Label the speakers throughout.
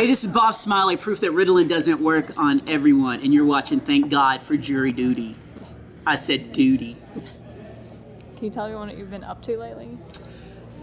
Speaker 1: Hey, this is Bob Smiley, proof that Ritalin doesn't work on everyone, and you're watching Thank God for Jury Duty. I said duty.
Speaker 2: Can you tell everyone what you've been up to lately?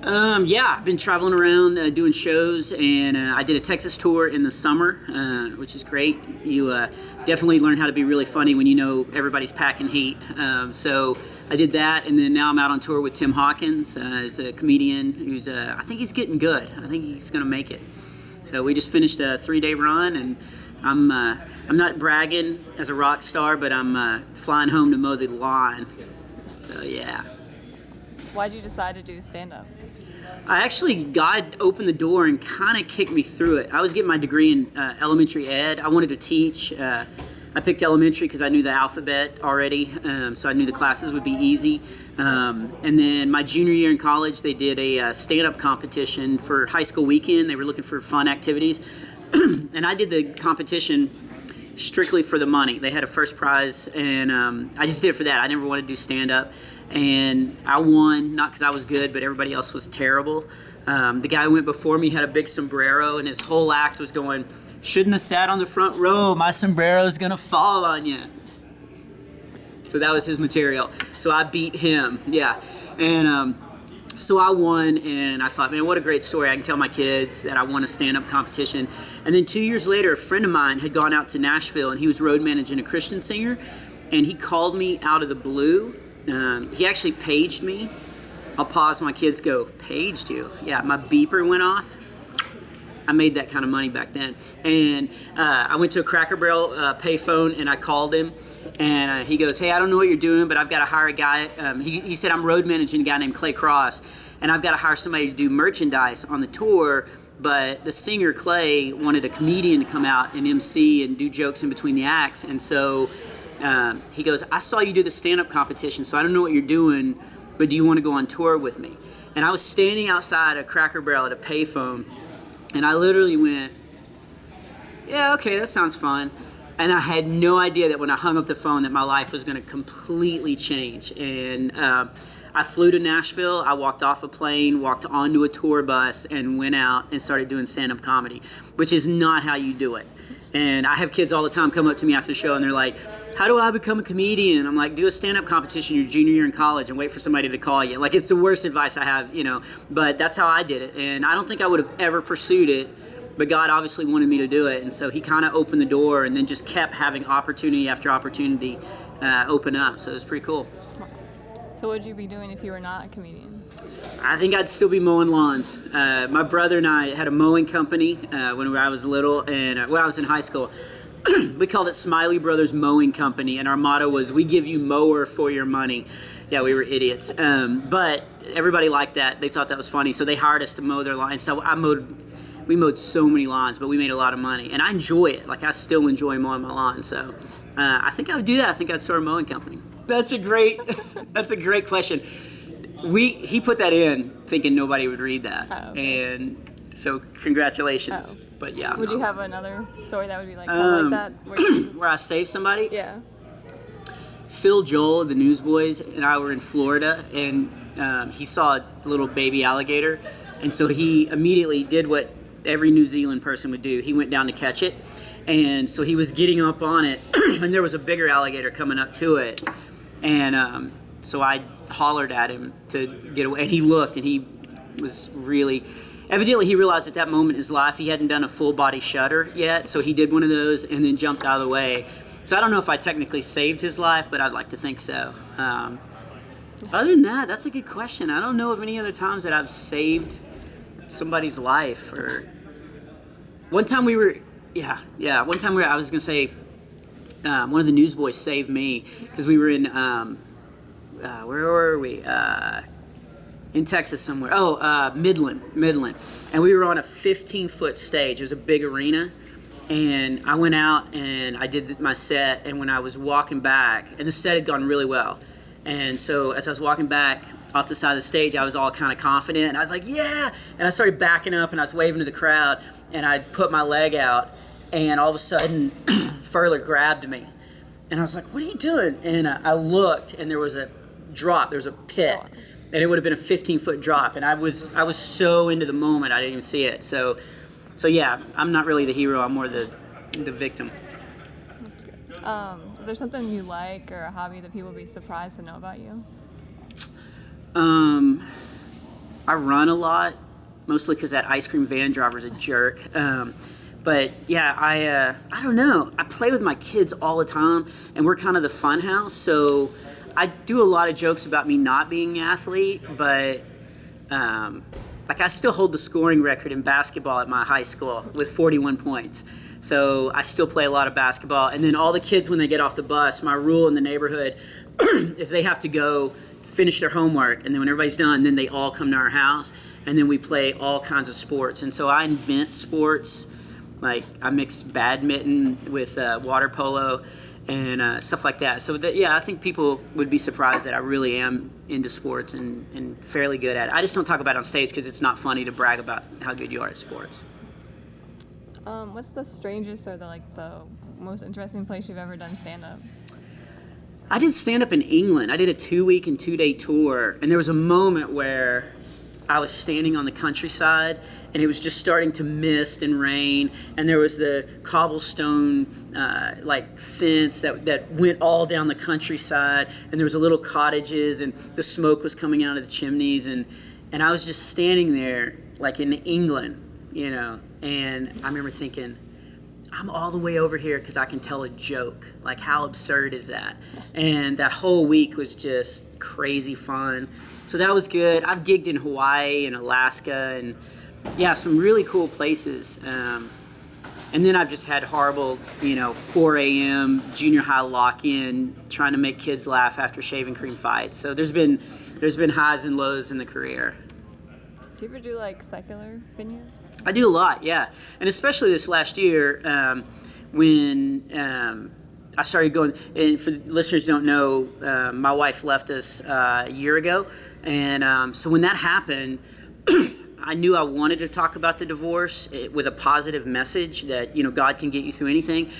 Speaker 1: Yeah, I've been traveling around doing shows, and I did a Texas tour in the summer, which is great. You definitely learn how to be really funny when you know everybody's packing heat. So I did that, and then now I'm out on tour with Tim Hawkins. He's a comedian who's, I think he's getting good. I think he's going to make it. So we just finished a 3-day run, and I'm not bragging as a rock star, but I'm flying home to mow the lawn. So yeah.
Speaker 2: Why'd you decide to do stand-up?
Speaker 1: God opened the door and kind of kicked me through it. I was getting my degree in elementary ed. I wanted to teach. I picked elementary because I knew the alphabet already, so I knew the classes would be easy. And then my junior year in college, they did a stand-up competition for high school weekend. They were looking for fun activities. And I did the competition strictly for the money. They had a first prize, and I just did it for that. I never wanted to do stand-up. And I won, not because I was good, but everybody else was terrible. The guy who went before me had a big sombrero, and his whole act was going, "Shouldn't have sat on the front row. My sombrero's gonna fall on you." So that was his material. So I beat him, yeah. And so I won, and I thought, man, what a great story. I can tell my kids that I won a stand-up competition. And then 2 years later, a friend of mine had gone out to Nashville, and he was road managing a Christian singer, and he called me out of the blue. He actually paged me. I'll pause, my kids go, "Paged you?" Yeah, my beeper went off. I made that kind of money back then. And I went to a Cracker Barrel payphone, and I called him. And he goes, "Hey, I don't know what you're doing, but I've got to hire a guy." He said, "I'm road managing a guy named Clay Cross, and I've got to hire somebody to do merchandise on the tour. But the singer, Clay, wanted a comedian to come out and MC and do jokes in between the acts. And so he goes, I saw you do the stand-up competition, so I don't know what you're doing, but do you want to go on tour with me?" And I was standing outside a Cracker Barrel at a payphone, and I literally went, "Yeah, okay, that sounds fun." And I had no idea that when I hung up the phone that my life was going to completely change. And I flew to Nashville. I walked off a plane, walked onto a tour bus, and went out and started doing stand-up comedy, which is not how you do it. And I have kids all the time come up to me after the show, and they're like, "How do I become a comedian?" I'm like, "Do a stand-up competition your junior year in college and wait for somebody to call you." Like, it's the worst advice I have, but that's how I did it. And I don't think I would have ever pursued it, but God obviously wanted me to do it. And so he kind of opened the door and then just kept having opportunity after opportunity open up. So it was pretty cool.
Speaker 2: So what would you be doing if you were not a comedian?
Speaker 1: I think I'd still be mowing lawns. My brother and I had a mowing company when I was little, and when I was in high school. We called it Smiley Brothers Mowing Company, and our motto was, "We give you mower for your money." Yeah, we were idiots. But everybody liked that. They thought that was funny, so they hired us to mow their lawns. So we mowed so many lawns, but we made a lot of money. And I enjoy it. Like, I still enjoy mowing my lawn. So I think I would do that. I think I'd start a mowing company. That's a great question. He put that in thinking nobody would read that.
Speaker 2: Oh, okay.
Speaker 1: And so congratulations.
Speaker 2: Oh.
Speaker 1: But yeah.
Speaker 2: Would you have another story that would be like kind of like that?
Speaker 1: Where I saved somebody?
Speaker 2: Yeah.
Speaker 1: Phil Joel of the Newsboys and I were in Florida, and he saw a little baby alligator, and so he immediately did what every New Zealand person would do. He went down to catch it, and so he was getting up on it, and there was a bigger alligator coming up to it, and so I hollered at him to get away, and he looked, and he was really... Evidently, he realized at that moment in his life he hadn't done a full body shudder yet, so he did one of those and then jumped out of the way. So I don't know if I technically saved his life, but I'd like to think so. Other than that, that's a good question. I don't know of any other times that I've saved somebody's life. Or one time I was gonna say one of the Newsboys saved me because we were in where were we? In Texas somewhere. Midland. And we were on a 15-foot stage. It was a big arena. And I went out and I did my set. And when I was walking back, and the set had gone really well. And so as I was walking back off the side of the stage, I was all kind of confident. And I was like, yeah. And I started backing up and I was waving to the crowd. And I put my leg out. And all of a sudden, Furler grabbed me. And I was like, what are you doing? And I looked and there was a drop. There was a pit. And it would have been a 15-foot drop, and I was so into the moment I didn't even see it. So So yeah, I'm not really the hero. I'm more the victim.
Speaker 2: That's good. Is there something you like or a hobby that people would be surprised to know about you?
Speaker 1: I run a lot, mostly because that ice cream van driver's a jerk. But yeah, I don't know. I play with my kids all the time, and we're kind of the fun house. So I do a lot of jokes about me not being an athlete, but like I still hold the scoring record in basketball at my high school with 41 points. So I still play a lot of basketball. And then all the kids, when they get off the bus, my rule in the neighborhood is they have to go finish their homework. And then when everybody's done, then they all come to our house. And then we play all kinds of sports. And so I invent sports. Like I mix badminton with water polo and stuff like that. So yeah, I think people would be surprised that I really am into sports and fairly good at it. I just don't talk about it on stage because it's not funny to brag about how good you are at sports.
Speaker 2: What's the strangest or the most interesting place you've ever done stand-up?
Speaker 1: I did stand-up in England. I did a 2-week and 2-day tour, and there was a moment where I was standing on the countryside, and it was just starting to mist and rain, and there was the cobblestone fence that went all down the countryside, and there was a little cottages, and the smoke was coming out of the chimneys, and I was just standing there like in England, and I remember thinking, I'm all the way over here because I can tell a joke. Like, how absurd is that? And that whole week was just crazy fun. So that was good. I've gigged in Hawaii and Alaska and, yeah, some really cool places. And then I've just had horrible, 4 a.m. junior high lock-in trying to make kids laugh after shaving cream fights. So there's been highs and lows in the career.
Speaker 2: Do you ever do secular venues?
Speaker 1: I do a lot, yeah. And especially this last year when I started going, and for listeners who don't know, my wife left us a year ago. And so when that happened, I knew I wanted to talk about the divorce with a positive message that, God can get you through anything.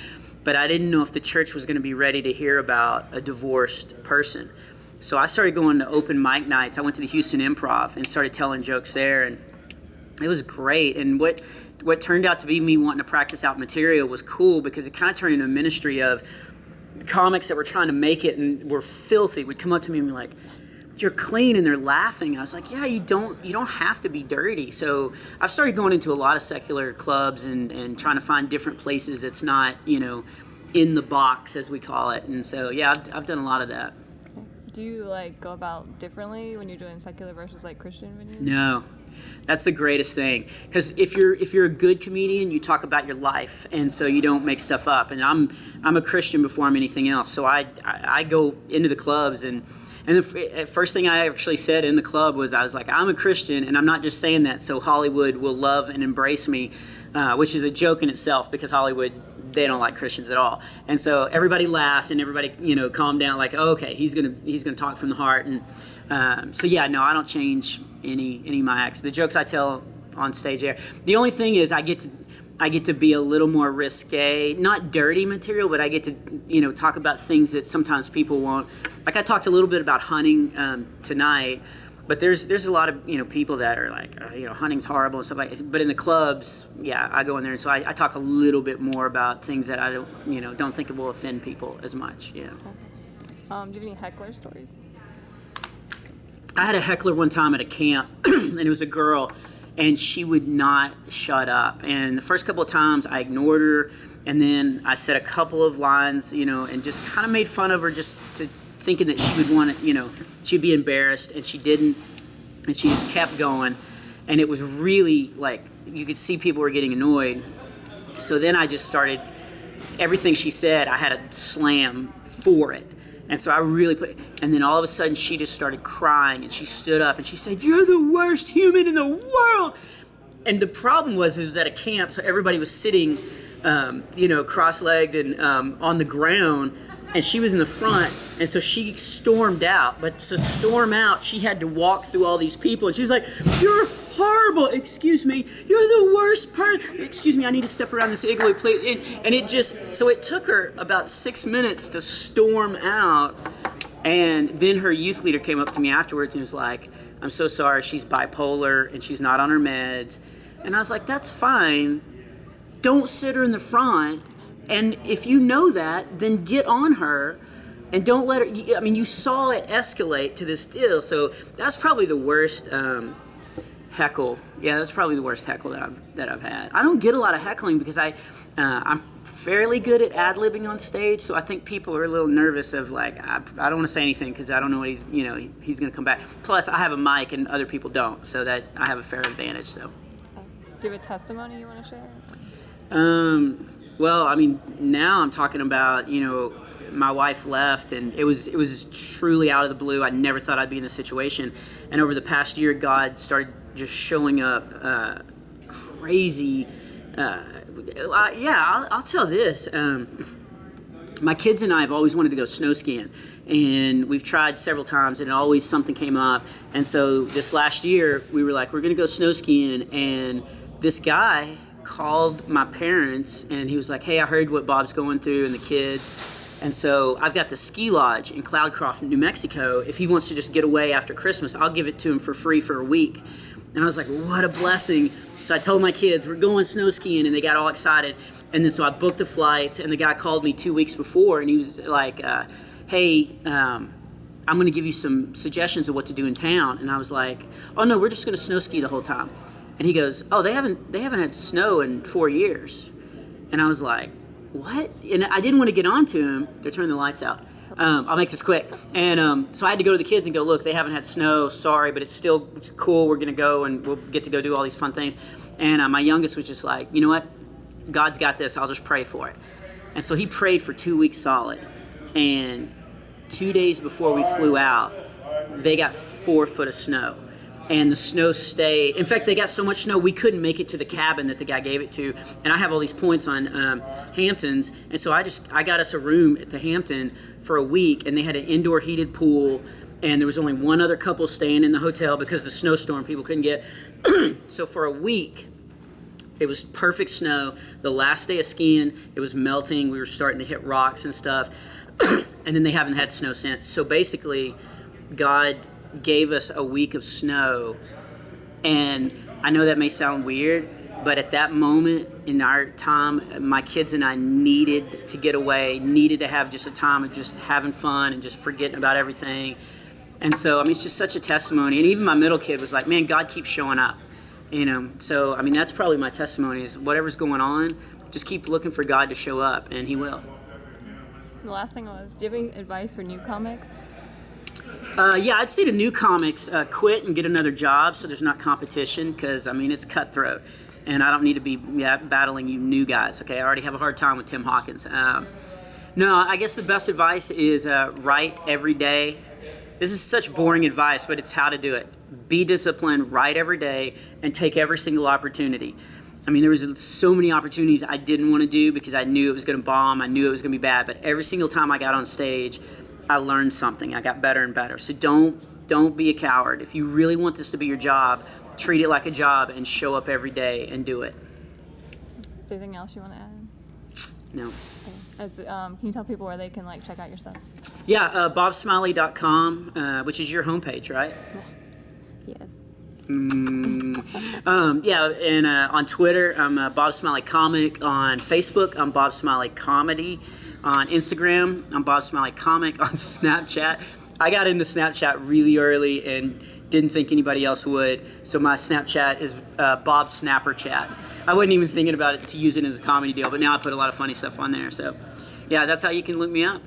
Speaker 1: But I didn't know if the church was going to be ready to hear about a divorced person. So I started going to open mic nights. I went to the Houston Improv and started telling jokes there, and it was great. And what turned out to be me wanting to practice out material was cool because it kind of turned into a ministry of comics that were trying to make it and were filthy would come up to me and be like, "You're clean," and they're laughing. I was like, "Yeah, you don't have to be dirty." So I've started going into a lot of secular clubs and trying to find different places that's not in the box, as we call it. And so yeah, I've done a lot of that.
Speaker 2: Do you go about differently when you're doing secular versus Christian venues?
Speaker 1: No, that's the greatest thing. Because if you're a good comedian, you talk about your life, and so you don't make stuff up. And I'm a Christian before I'm anything else. So I go into the clubs and the first thing I actually said in the club was I was like, I'm a Christian, and I'm not just saying that so Hollywood will love and embrace me, which is a joke in itself because Hollywood, they don't like Christians at all. And so everybody laughed and everybody, calmed down like, oh, okay, he's gonna talk from the heart. And so yeah, no, I don't change any of my acts. The jokes I tell on stage there. The only thing is I get to be a little more risque, not dirty material, but I get to, talk about things that sometimes people won't. Like I talked a little bit about hunting tonight, but there's a lot of, people that are like, hunting's horrible and stuff like that. But in the clubs, yeah, I go in there. And so I talk a little bit more about things that I don't think it will offend people as much, yeah.
Speaker 2: Do you have any heckler stories?
Speaker 1: I had a heckler one time at a camp, and it was a girl, and she would not shut up. And the first couple of times I ignored her, and then I said a couple of lines, and just kind of made fun of her just to thinking that she would want to, she'd be embarrassed, and she didn't, and she just kept going. And it was really you could see people were getting annoyed. So then I just started, everything she said, I had a slam for it. And so I really and then all of a sudden she just started crying and she stood up and she said, "You're the worst human in the world." And the problem was it was at a camp, so everybody was sitting, cross-legged and on the ground, and she was in the front, and so she stormed out. But to storm out, she had to walk through all these people, and she was like, "You're horrible, excuse me, you're the worst person, excuse me, I need to step around this igloo, please." And it took her about 6 minutes to storm out. And then her youth leader came up to me afterwards and was like, "I'm so sorry, she's bipolar and she's not on her meds." And I was like, "That's fine, don't sit her in the front. And if you know that, then get on her and don't let her. I mean, you saw it escalate to this deal. So that's probably the worst heckle. Yeah, that's probably the worst heckle that I've had. I don't get a lot of heckling because I'm fairly good at ad-libbing on stage, so I think people are a little nervous of like, I don't want to say anything because I don't know what he's going to come back. Plus, I have a mic and other people don't, so that I have a fair advantage. So,
Speaker 2: Do you have a testimony you want to share?
Speaker 1: Well, I mean, now I'm talking about, my wife left, and it was truly out of the blue. I never thought I'd be in this situation, and over the past year, God started just showing up crazy. I'll tell this. My kids and I have always wanted to go snow skiing, and we've tried several times, and always something came up. And so this last year, we were like, we're going to go snow skiing, and this guy called my parents, and he was like, hey, I heard what Bob's going through and the kids. And so I've got the ski lodge in Cloudcroft, New Mexico. If he wants to just get away after Christmas, I'll give it to him for free for a week. And I was like, what a blessing. So I told my kids, we're going snow skiing, and they got all excited. And then so I booked the flights, and the guy called me 2 weeks before, and he was like, hey, I'm going to give you some suggestions of what to do in town. And I was like, oh, no, we're just going to snow ski the whole time. And he goes, oh, they haven't had snow in 4 years. And I was like, what? And I didn't want to get on to him. They're turning the lights out. I'll make this quick. And so I had to go to the kids and go, look, they haven't had snow. Sorry, but it's still cool. We're going to go, and we'll get to go do all these fun things. And my youngest was just like, you know what? God's got this. I'll just pray for it. And so he prayed for 2 weeks solid. And 2 days before we flew out, they got 4 foot of snow. And the snow stayed. In fact, they got so much snow, we couldn't make it to the cabin that the guy gave it to. And I have all these points on Hamptons. And so I got us a room at the Hampton for a week, and they had an indoor heated pool. And there was only one other couple staying in the hotel because of the snowstorm people couldn't get. So for a week, it was perfect snow. The last day of skiing, it was melting. We were starting to hit rocks and stuff. And then they haven't had snow since. So basically, God gave us a week of snow, and I know that may sound weird, but at that moment in our time, my kids and I needed to get away, needed to have just a time of just having fun and just forgetting about everything. And so, I mean, it's just such a testimony. And even my middle kid was like, man, God keeps showing up, So, I mean, that's probably my testimony is whatever's going on, just keep looking for God to show up, and he will.
Speaker 2: The last thing was, do you have any advice for new comics?
Speaker 1: I'd say to new comics, quit and get another job so there's not competition, because, I mean, it's cutthroat. And I don't need to be battling you new guys, okay? I already have a hard time with Tim Hawkins. No, I guess the best advice is write every day. This is such boring advice, but it's how to do it. Be disciplined, write every day, and take every single opportunity. I mean, there was so many opportunities I didn't want to do because I knew it was going to bomb, I knew it was going to be bad, but every single time I got on stage, I learned something. I got better and better. So don't be a coward. If you really want this to be your job, treat it like a job and show up every day and do it.
Speaker 2: Is there anything else you want to add?
Speaker 1: No.
Speaker 2: Okay. Can you tell people where they can check out your stuff?
Speaker 1: Yeah, bobsmiley.com, which is your homepage, right?
Speaker 2: Yes.
Speaker 1: And on Twitter, I'm Bob Smiley Comic. On Facebook, I'm Bob Smiley Comedy. On Instagram, I'm Bob Smiley Comic. On Snapchat, I got into Snapchat really early and didn't think anybody else would. So my Snapchat is Bob Snapper Chat. I wasn't even thinking about it to use it as a comedy deal, but now I put a lot of funny stuff on there. So, yeah, that's how you can look me up.